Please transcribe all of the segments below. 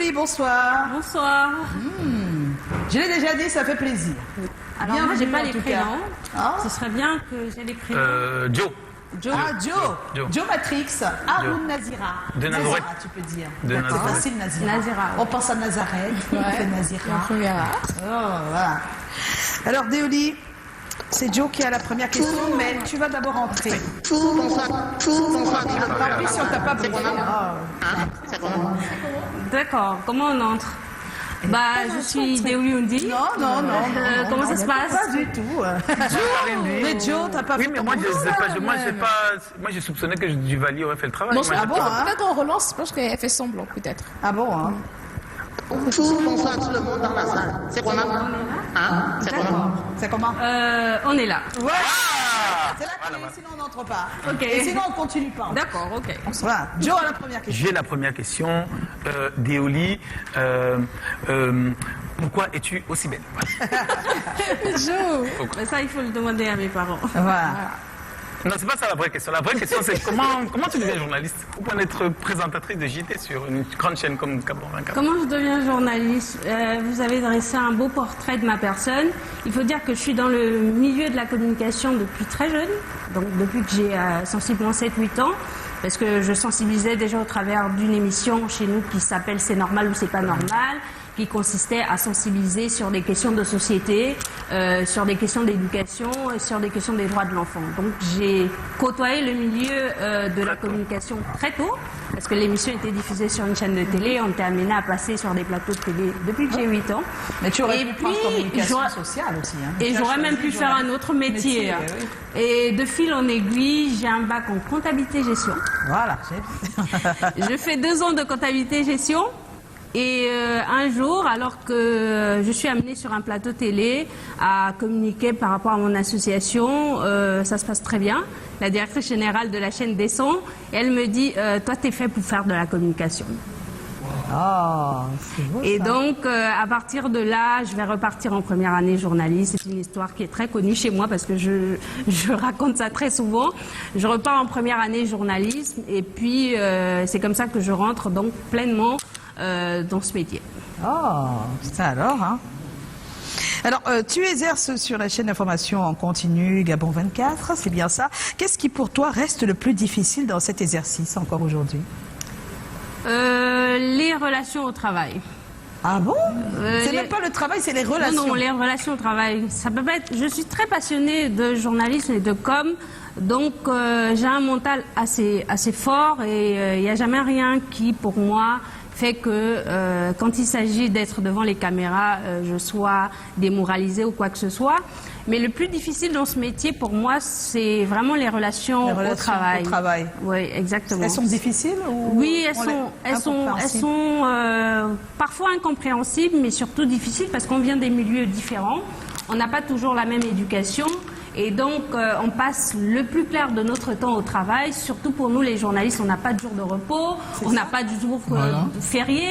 Déolie, bonsoir. Bonsoir. Je l'ai déjà dit, ça fait plaisir. Alors moi, j'ai pas les en tout prénoms. Ah. Ce serait bien que j'ai les prénoms. Joe. Joe. Ah, Joe Matrix, Haroun Nazira. De Nazareth. Tu peux dire. De C'est Nazareth. facile, Nazira. Nazira, On pense à Nazareth, on fait Nazira. Oh, voilà. Alors, Déolie, c'est Joe qui a la première question, mais tu vas d'abord entrer. En plus, si on t'a pas besoin. D'accord. Comment on entre? Bah, je suis Déolie Undi. Non. Comment ça se passe? Pas du tout. Mais Joe, t'as pas Oui, fait mais ton moi, boulot. moi, j'ai soupçonné que Duvalier aurait fait le travail. Non, Moi, ah j'ai bon, pas- peut-être qu'on relance, je pense qu'elle fait semblant, peut-être. Ah bon, hein? Bonsoir tout le monde dans la salle. C'est comment? Hein? C'est comment? C'est comment? On est là. Ouais. C'est la clé, sinon on n'entre pas. Ok. Et sinon on continue pas. D'accord, ok. Voilà. Joe a la première question. J'ai la première question. Déolie, pourquoi es-tu aussi belle? Joe. Bah, ça, il faut le demander à mes parents. Voilà. Non, c'est pas ça la vraie question. La vraie question, c'est comment tu deviens journaliste? Ou point d'être présentatrice de JT sur une grande chaîne comme Gabon 24? Comment je deviens journaliste? Vous avez dressé un beau portrait de ma personne. Il faut dire que je suis dans le milieu de la communication depuis très jeune, donc depuis que j'ai sensiblement 7-8 ans, parce que je sensibilisais déjà au travers d'une émission chez nous qui s'appelle C'est normal ou c'est pas normal, qui consistait à sensibiliser sur des questions de société, sur des questions d'éducation et sur des questions des droits de l'enfant. Donc j'ai côtoyé le milieu de la communication très tôt, parce que l'émission était diffusée sur une chaîne de télé, on était amené à passer sur des plateaux de télé depuis que j'ai 8 ans. Mais tu aurais Et pu puis, prendre communication j'aurais- sociale aussi. Hein. Et Tu as j'aurais même choisi pu faire un autre métier. oui. Et de fil en aiguille, j'ai un bac en comptabilité-gestion. Voilà. Je fais 2 ans de comptabilité-gestion. Et un jour, alors que je suis amenée sur un plateau télé à communiquer par rapport à mon association, ça se passe très bien. La directrice générale de la chaîne descend et elle me dit toi, t'es fait pour faire de la communication. Oh, c'est beau. Et ça. donc, à partir de là, je vais repartir en première année journaliste. C'est une histoire qui est très connue chez moi parce que je raconte ça très souvent. Je repars en première année journalisme et puis c'est comme ça que je rentre donc pleinement dans ce métier. Oh, ça alors, hein. Alors, tu exerces sur la chaîne d'information en continu Gabon 24, c'est bien ça. Qu'est-ce qui pour toi reste le plus difficile dans cet exercice encore aujourd'hui? Les relations au travail. Ah bon? C'est les- même pas le travail, c'est les relations. Non, les relations au travail. Ça peut pas être... Je suis très passionnée de journalisme et de com, donc j'ai un mental assez fort et il n'y a jamais rien qui, pour moi, fait que quand il s'agit d'être devant les caméras, je sois démoralisée ou quoi que ce soit. Mais le plus difficile dans ce métier, pour moi, c'est vraiment les relations au travail. Oui, exactement. Elles sont difficiles ou Oui, elles on sont parfois incompréhensibles, mais surtout difficiles parce qu'on vient des milieux différents. On n'a pas toujours la même éducation. Et donc, on passe le plus clair de notre temps au travail. Surtout pour nous, les journalistes, on n'a pas de jour de repos, on n'a pas de jour férié,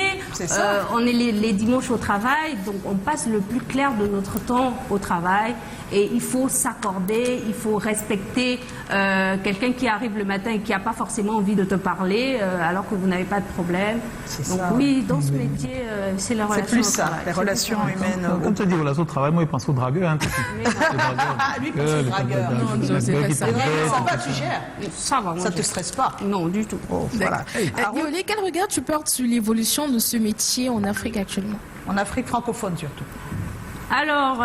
on est les dimanches au travail. Donc, on passe le plus clair de notre temps au travail. Et il faut s'accorder, il faut respecter quelqu'un qui arrive le matin et qui n'a pas forcément envie de te parler alors que vous n'avez pas de problème. Donc ça. oui, dans ce métier, c'est les relations C'est plus au ça, travail. les C'est relations plus ça. humaines. Comme tu dis, relations au travail, moi, je pense aux dragueurs. Hein. Ah, lui, c'est dragueur. Non, Joe, c'est pas ça. Les dragueurs, ça va, tu gères. Ça va, moi, Ça je- te stresse pas. Non, du tout. Oh, voilà. Déolie, quel regard tu portes sur l'évolution de ce métier en Afrique actuellement? En Afrique francophone surtout. Alors,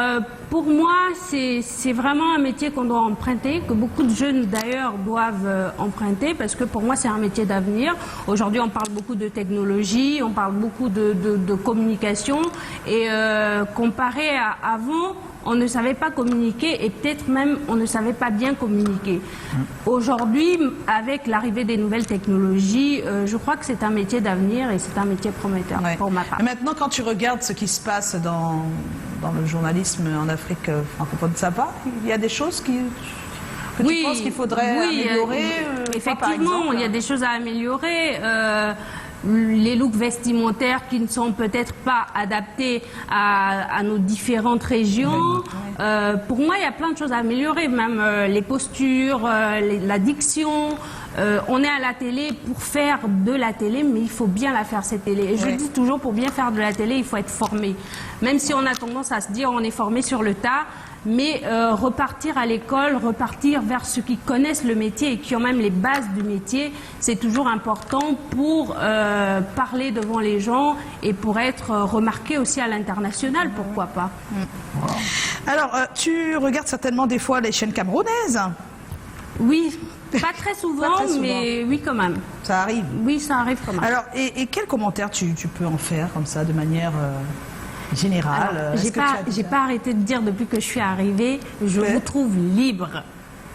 pour moi, c'est vraiment un métier qu'on doit emprunter, que beaucoup de jeunes d'ailleurs doivent emprunter, parce que pour moi, c'est un métier d'avenir. Aujourd'hui, on parle beaucoup de technologie, on parle beaucoup de communication, et comparé à avant, on ne savait pas communiquer et peut-être même on ne savait pas bien communiquer. Aujourd'hui, avec l'arrivée des nouvelles technologies, je crois que c'est un métier d'avenir et c'est un métier prometteur Ouais. pour ma part. Et maintenant, quand tu regardes ce qui se passe dans le journalisme en Afrique francophone, ça va? Il y a des choses que tu penses qu'il faudrait améliorer? Quoi, par Effectivement, exemple il y a des choses à améliorer. les looks vestimentaires qui ne sont peut-être pas adaptés à nos différentes régions. Pour moi, il y a plein de choses à améliorer, même les postures, la diction. On est à la télé pour faire de la télé, mais il faut bien la faire, cette télé. Et je dis toujours, pour bien faire de la télé, il faut être formé. Même si on a tendance à se dire on est formé sur le tas, mais repartir à l'école, repartir vers ceux qui connaissent le métier et qui ont même les bases du métier, c'est toujours important pour parler devant les gens et pour être remarqué aussi à l'international, pourquoi pas. Alors, tu regardes certainement des fois les chaînes camerounaises. Oui, pas très souvent, Pas très souvent. mais oui quand même. Ça arrive. Oui, ça arrive quand même. Alors, et quels commentaires tu peux en faire comme ça, de manière générale? Est-ce que tu as J'ai déjà- pas arrêté de dire depuis que je suis arrivée, je Ouais. vous trouve libre.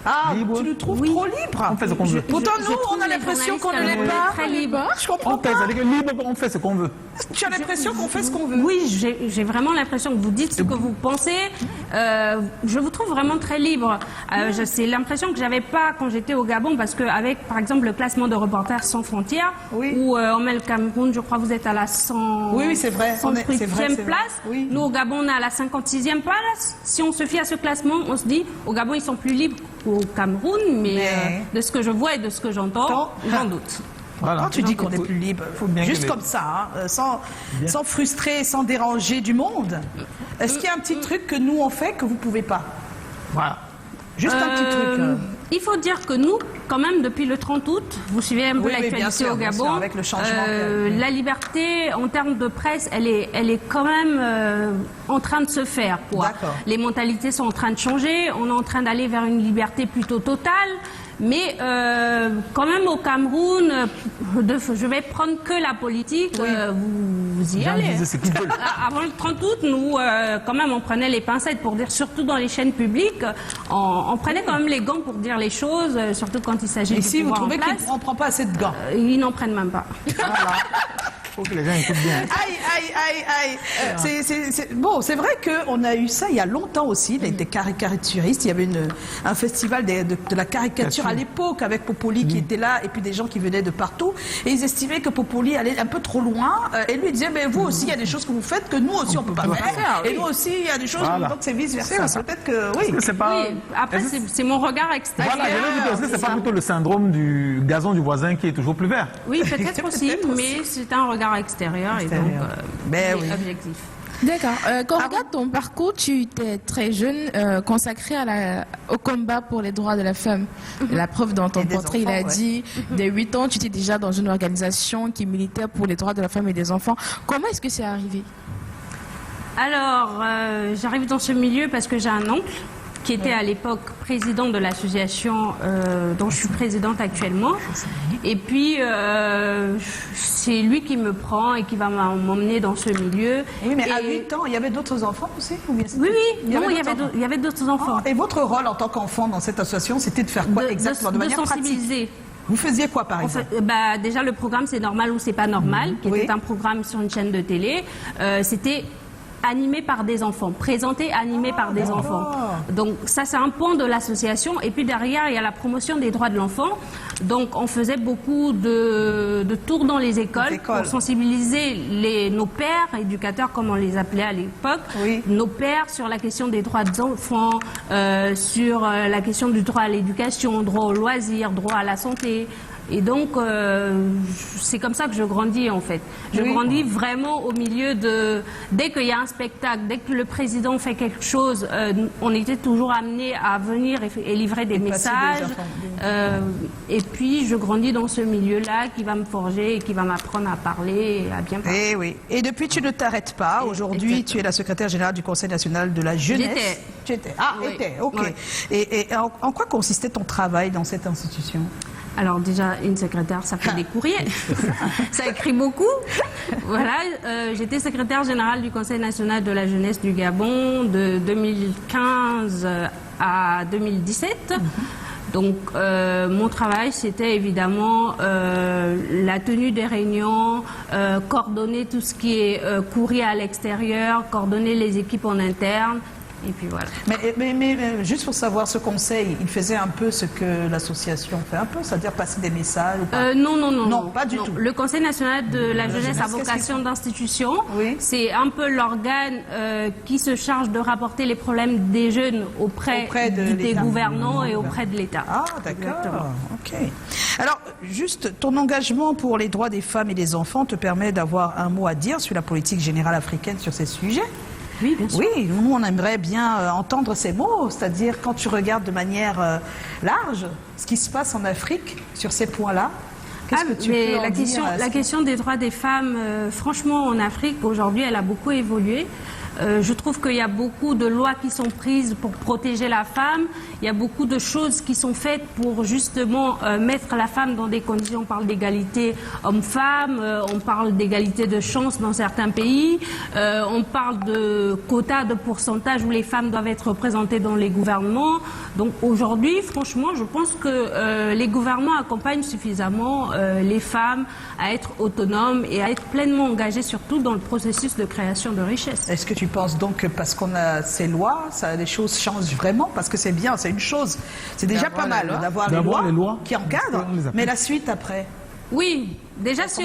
Ah, Libre. tu nous trouves Oui. trop libres. On fait ce qu'on veut. Pourtant, Je nous, trouve on a les l'impression qu'on ne journalistes l'est pas. très libre. Je comprends On fait, pas. c'est-à-dire que libre, on fait ce qu'on veut. Tu as l'impression qu'on fait ce qu'on veut. Oui, j'ai vraiment l'impression que vous dites ce que vous pensez. Je vous trouve vraiment très libre. C'est l'impression que j'avais pas quand j'étais au Gabon, parce qu'avec, par exemple, le classement de Reporters sans frontières, Oui. où on met le Cameroun, je crois que vous êtes à la 100... Oui, oui, c'est vrai. C'est vrai, 108e c'est vrai. place. Oui. Nous, au Gabon, on est à la 56e place. Si on se fie à ce classement, on se dit, au Gabon, ils sont plus libres qu'au Cameroun, mais de ce que je vois et de ce que j'entends, j'en doute. Voilà. Quand tu dis qu'on est plus libre, bien juste que les- comme ça, hein, sans frustrer, sans déranger du monde, est-ce qu'il y a un petit truc que nous on fait que vous pouvez pas? Voilà. Juste un petit truc. Il faut dire que nous, quand même, depuis le 30 août, vous suivez un peu Oui, oui, bien l'actualité sûr, au bien Gabon, sûr, avec le changement la liberté en termes de presse, elle est quand même en train de se faire. Quoi. D'accord. Les mentalités sont en train de changer, on est en train d'aller vers une liberté plutôt totale. Mais quand même au Cameroun, je vais prendre que la politique, vous y Les gens allez. disent ce qu'ils veulent. Avant le 30 août, nous, quand même, on prenait les pincettes pour dire, surtout dans les chaînes publiques, on prenait quand même les gants pour dire les choses, surtout quand il s'agit Et du si vous pouvoir en trouvez place. qu'on ne prend pas assez de gants? Ils n'en prennent même pas. Faut que les gens écoutent bien. Aïe, aïe, aïe, aïe. Bon, c'est vrai qu'on a eu ça il y a longtemps aussi, des caricaturistes. Il y avait un festival de la caricature à l'époque avec Popoli qui était là et puis des gens qui venaient de partout. Et ils estimaient que Popoli allait un peu trop loin. Et lui disait, mais vous aussi, il y a des choses que vous faites que nous aussi, on ne peut pas faire. Et nous aussi, il y a des choses, Voilà. donc c'est vice-versa. Peut-être que, oui. Est-ce que c'est pas... Oui, après, c'est mon regard extérieur. Voilà, je veux dire, est-ce que c'est pas plutôt le syndrome du gazon du voisin qui est toujours plus vert? Oui, peut-être aussi, mais c'est un regard extérieur et donc Ben oui. objectif. D'accord. Quand on regarde ton parcours, tu étais très jeune, consacré au combat pour les droits de la femme. La preuve dans ton Et des portrait, il enfants, a dit, dès 8 ans, tu étais déjà dans une organisation qui militait pour les droits de la femme et des enfants. Comment est-ce que c'est arrivé? Alors, j'arrive dans ce milieu parce que j'ai un oncle qui était à l'époque président de l'association dont je suis présidente actuellement. Et puis, c'est lui qui me prend et qui va m'emmener dans ce milieu. Oui, mais à Et- 8 ans, il y avait d'autres enfants aussi ou bien c'était- Oui, oui, Il y avait non, d'autres enfants. il y avait d'autres enfants. Et votre rôle en tant qu'enfant dans cette association, c'était de faire quoi exactement, de de manière pratique? sensibiliser. Vous faisiez quoi, par En exemple? fait, déjà, le programme C'est normal ou c'est pas normal, qui Oui. était un programme sur une chaîne de télé. C'était animé par des enfants, présenté, animé par des enfants. Donc ça, c'est un pan de l'association. Et puis derrière, il y a la promotion des droits de l'enfant. Donc on faisait beaucoup de tours dans les écoles pour sensibiliser nos pères, éducateurs comme on les appelait à l'époque, Oui. nos pères sur la question des droits des enfants, sur la question du droit à l'éducation, droit au loisir, droit à la santé. Et donc, c'est comme ça que je grandis en fait. Je grandis vraiment au milieu de... Dès qu'il y a un spectacle, dès que le président fait quelque chose, on était toujours amenés à venir et livrer des messages. Et puis, je grandis dans ce milieu-là qui va me forger et qui va m'apprendre à parler et à bien parler. Eh oui. Et depuis, tu ne t'arrêtes pas. Aujourd'hui, tu es la secrétaire générale du Conseil national de la jeunesse. J'étais. Tu étais. Ah, Oui. était. Ok. Oui. Et en quoi consistait ton travail dans cette institution? Alors déjà, une secrétaire, ça fait des courriers, ça écrit beaucoup. Voilà, j'étais secrétaire générale du Conseil national de la jeunesse du Gabon de 2015 à 2017. Donc mon travail, c'était évidemment la tenue des réunions, coordonner tout ce qui est courrier à l'extérieur, coordonner les équipes en interne, Et puis voilà. Mais juste pour savoir, ce conseil, il faisait un peu ce que l'association fait un peu, c'est-à-dire passer des messages ou pas? Non, pas du tout. Le Conseil national de la jeunesse à vocation d'institution, Oui. c'est un peu l'organe qui se charge de rapporter les problèmes des jeunes auprès de des l'État. gouvernants et auprès de l'État. Ah, d'accord. Ok. Alors, juste, ton engagement pour les droits des femmes et des enfants te permet d'avoir un mot à dire sur la politique générale africaine sur ces sujets? Oui, bien sûr. Oui, nous, on aimerait bien entendre ces mots, c'est-à-dire quand tu regardes de manière large ce qui se passe en Afrique sur ces points-là. Qu'est-ce que tu peux en dire à la ce- question des droits des femmes, franchement, en Afrique, aujourd'hui, elle a beaucoup évolué. Je trouve qu'il y a beaucoup de lois qui sont prises pour protéger la femme. Il y a beaucoup de choses qui sont faites pour justement mettre la femme dans des conditions. On parle d'égalité homme-femme, on parle d'égalité de chance dans certains pays, on parle de quotas, de pourcentage où les femmes doivent être représentées dans les gouvernements. Donc aujourd'hui, franchement, je pense que les gouvernements accompagnent suffisamment les femmes à être autonomes et à être pleinement engagées, surtout dans le processus de création de richesse. Est-ce que tu penses donc que parce qu'on a ces lois, les choses changent vraiment? Parce que c'est bien, c'est une chose. C'est déjà pas mal d'avoir les lois qui encadrent, mais la suite après. Oui, déjà si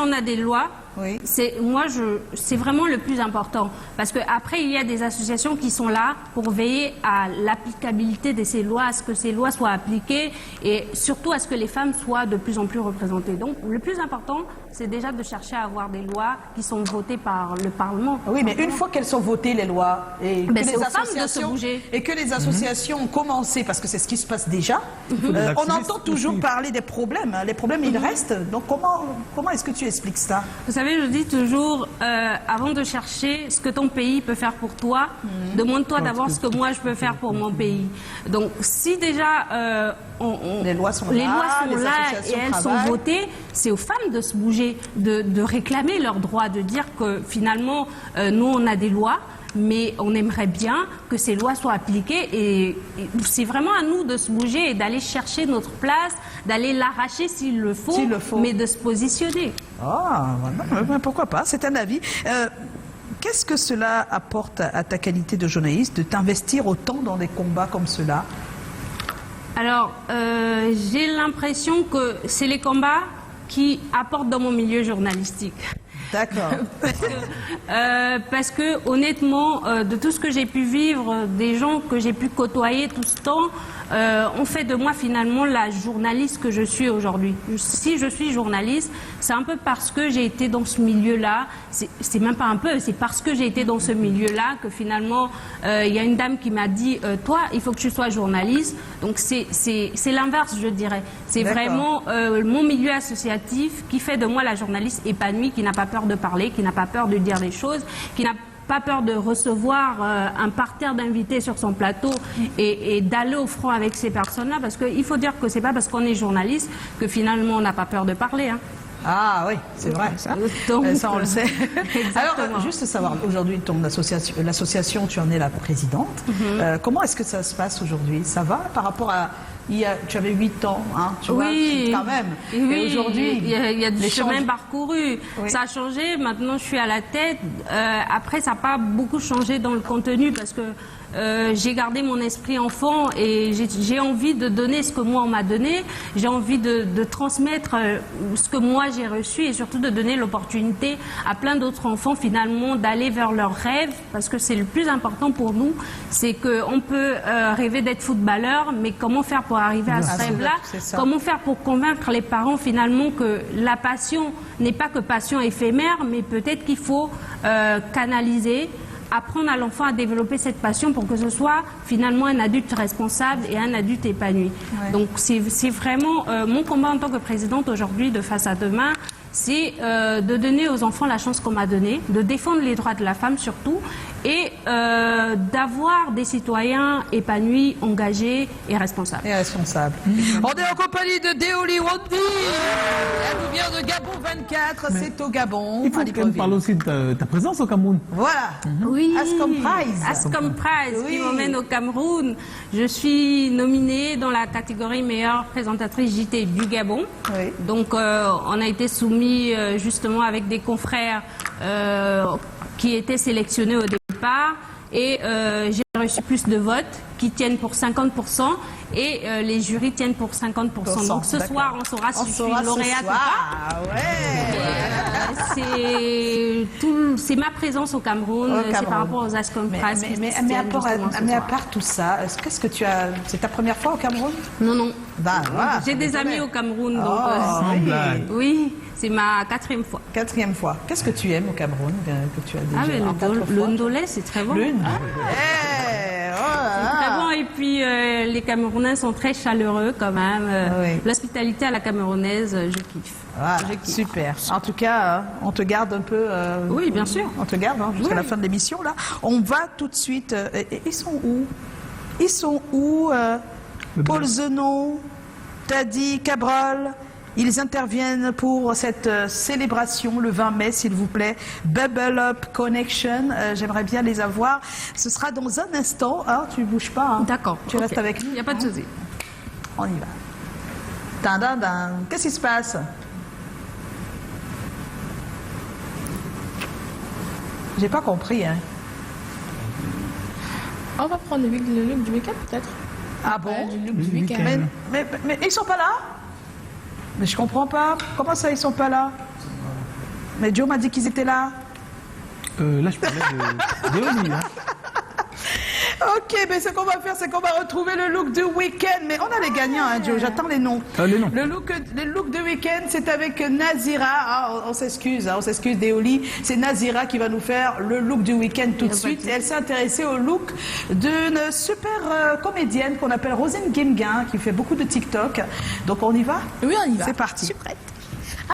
on a des lois, Oui. c'est vraiment le plus important. Parce qu'après, il y a des associations qui sont là pour veiller à l'applicabilité de ces lois, à ce que ces lois soient appliquées et surtout à ce que les femmes soient de plus en plus représentées. Donc le plus important, c'est déjà de chercher à avoir des lois qui sont votées par le Parlement. Oui, mais une fois qu'elles sont votées, les lois, et que c'est les aux femmes de se associations bouger. et que les associations ont commencé, parce que c'est ce qui se passe déjà, on activistes entend toujours aussi. parler des problèmes. Les problèmes, ils restent. Donc comment est-ce que tu expliques ça? Vous savez, je dis toujours, avant de chercher ce que ton pays peut faire pour toi, demande-toi d'abord ce que moi je peux faire pour mon pays. Donc, si déjà Les lois sont les là, lois sont les là associations et elles travaillent. sont votées, c'est aux femmes de se bouger, de réclamer leurs droits, de dire que finalement, nous on a des lois, mais on aimerait bien que ces lois soient appliquées et c'est vraiment à nous de se bouger et d'aller chercher notre place, d'aller l'arracher s'il le faut, mais de se positionner. Ah, voilà, pourquoi pas, c'est un avis. Qu'est-ce que cela apporte à ta qualité de journaliste de t'investir autant dans des combats comme cela? Alors, j'ai l'impression que c'est les combats qui apportent dans mon milieu journalistique. D'accord. Parce que honnêtement, de tout ce que j'ai pu vivre, des gens que j'ai pu côtoyer tout ce temps, ont fait de moi finalement la journaliste que je suis aujourd'hui. Si je suis journaliste, c'est un peu parce que j'ai été dans ce milieu-là. C'est même pas un peu, c'est parce que j'ai été dans ce milieu-là que finalement, il y a une dame qui m'a dit, toi, il faut que tu sois journaliste. Donc c'est l'inverse, je dirais. C'est vraiment mon milieu associatif qui fait de moi la journaliste épanouie, qui n'a pas peur de parler, qui n'a pas peur de dire des choses, qui n'a pas peur de recevoir un parterre d'invités sur son plateau et d'aller au front avec ces personnes-là, parce qu'il faut dire que c'est pas parce qu'on est journaliste que finalement on n'a pas peur de parler. Hein. Ah oui, c'est vrai ça. Donc, ça on le sait. Exactement. Alors, juste savoir, aujourd'hui, l'association, tu en es la présidente. Comment est-ce que ça se passe aujourd'hui? Ça va par rapport à... tu avais 8 ans, hein, tu vois, quand même. Oui, et aujourd'hui, il y a du chemin parcouru. Oui. Ça a changé, maintenant je suis à la tête. Après, ça n'a pas beaucoup changé dans le contenu parce que j'ai gardé mon esprit enfant et j'ai envie de donner ce que moi on m'a donné. J'ai envie de transmettre ce que moi j'ai reçu et surtout de donner l'opportunité à plein d'autres enfants finalement d'aller vers leurs rêves, parce que c'est le plus important pour nous. C'est qu'on peut rêver d'être footballeur, mais comment faire pour arriver à ce rêve-là? Comment faire pour convaincre les parents finalement que la passion n'est pas que passion éphémère, mais peut-être qu'il faut canaliser, apprendre à l'enfant à développer cette passion pour que ce soit finalement un adulte responsable et un adulte épanoui. Ouais. Donc c'est vraiment mon combat en tant que présidente aujourd'hui de Face à Demain, c'est de donner aux enfants la chance qu'on m'a donnée, de défendre les droits de la femme surtout, et d'avoir des citoyens épanouis, engagés et responsables. Et responsables. On est en compagnie de Déoli Wondi. Elle nous vient de Gabon 24, c'est au Gabon. Il faut qu'elle parle aussi de ta présence au Cameroun. Voilà. Oui. Ascom Prize. Ascom Prize qui m'emmène au Cameroun. Je suis nominée dans la catégorie meilleure présentatrice JT du Gabon. Oui. Donc on a été soumis justement avec des confrères qui étaient sélectionnés au départ, Et j'ai reçu plus de votes qui tiennent pour 50% et les jurys tiennent pour 50%. Donc ce soir, on saura si je suis lauréate ou pas. C'est ma présence au Cameroun, c'est par rapport aux Ascom Prize. Mais à part tout ça, qu'est-ce que tu as... C'est ta première fois au Cameroun? Non, non. Bah, voilà, j'ai des amis au Cameroun, donc Sans blague. oui, c'est ma 4e fois. 4e fois. Qu'est-ce que tu aimes au Cameroun que tu as déjà Ah, mais en 4 le fois? ndolé, c'est très bon. Le C'est très bon, et puis les Camerounais sont très chaleureux quand même. Oui. L'hospitalité à la camerounaise, je kiffe. Voilà, super. En tout cas, on te garde un peu. Oui, bien sûr. On te garde jusqu'à la fin de l'émission là. On va tout de suite. Ils sont où? Ils sont où Paul Zenon, Tadi Cabral. Ils interviennent pour cette célébration le 20 mai, s'il vous plaît. Bubble Up Connection. J'aimerais bien les avoir. Ce sera dans un instant. Hein, tu ne bouges pas. Hein. D'accord. Tu restes avec nous. Il n'y a pas de souci. On y va. Tadadam. Qu'est-ce qui se passe? J'ai pas compris. Hein. On va prendre le look du week-end peut-être. Ah bon? Du look du week-end. Mais ils sont pas là? Mais je comprends pas. Comment ça, ils sont pas là? Mais Joe m'a dit qu'ils étaient là. Là, je parlais de Oli, hein. Ok, mais ce qu'on va faire, c'est qu'on va retrouver le look du week-end. Mais on a les gagnants, hein, Joe. J'attends les noms. Les noms. Le look de week-end, c'est avec Nazira. Ah, on s'excuse, hein, on s'excuse d'Eoli. C'est Nazira qui va nous faire le look du week-end tout de suite. Et elle s'est intéressée au look d'une super comédienne qu'on appelle Rosine Guimguin, qui fait beaucoup de TikTok. Donc on y va? Oui, on y va. C'est parti. Je suis prête.